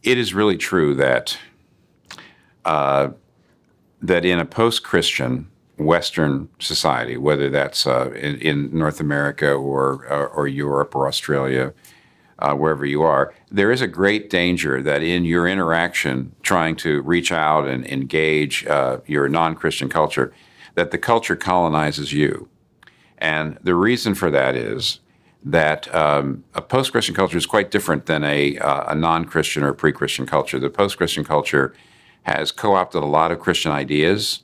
It is really true that that in a post-Christian Western society, whether that's in North America or Europe or Australia, wherever you are, there is a great danger that in your interaction, trying to reach out and engage your non-Christian culture, that the culture colonizes you. And the reason for that is that a post-Christian culture is quite different than a non-Christian or pre-Christian culture. The post-Christian culture has co-opted a lot of Christian ideas.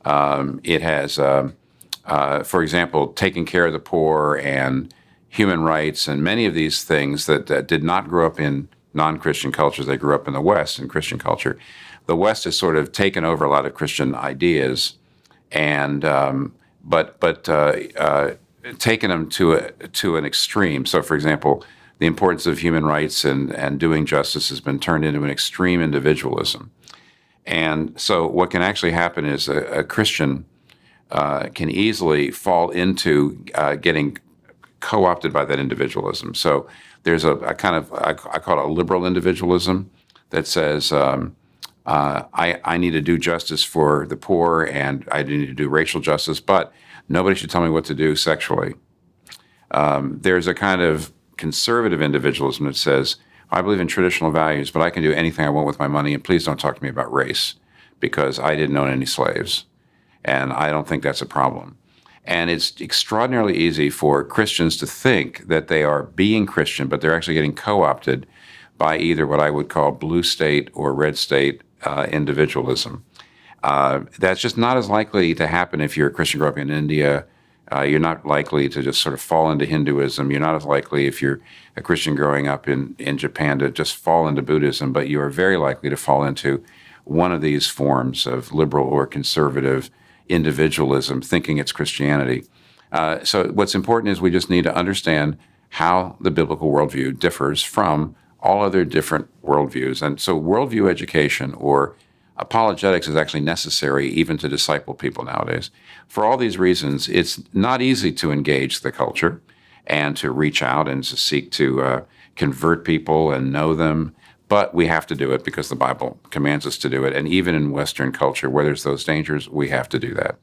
It has, for example, taking care of the poor and human rights and many of these things that did not grow up in non-Christian cultures. They grew up in the West in Christian culture. The West has sort of taken over a lot of Christian ideas and taken them to an extreme. So, for example, the importance of human rights and doing justice has been turned into an extreme individualism. And so what can actually happen is a Christian can easily fall into getting co-opted by that individualism. So there's a kind of, I call it a liberal individualism that says, I need to do justice for the poor and I need to do racial justice, but nobody should tell me what to do sexually. There's a kind of conservative individualism that says, I believe in traditional values, but I can do anything I want with my money, and please don't talk to me about race because I didn't own any slaves, and I don't think that's a problem. And it's extraordinarily easy for Christians to think that they are being Christian, but they're actually getting co-opted by either what I would call blue state or red state individualism. That's just not as likely to happen if you're a Christian growing up in India. You're not likely to just sort of fall into Hinduism. You're not as likely if you're a Christian growing up in Japan to just fall into Buddhism, but you are very likely to fall into one of these forms of liberal or conservative individualism, thinking it's Christianity. So what's important is we just need to understand how the biblical worldview differs from all other different worldviews. And so worldview education or apologetics is actually necessary even to disciple people nowadays. For all these reasons, it's not easy to engage the culture and to reach out and to seek to convert people and know them, but we have to do it because the Bible commands us to do it. And even in Western culture where there's those dangers, we have to do that.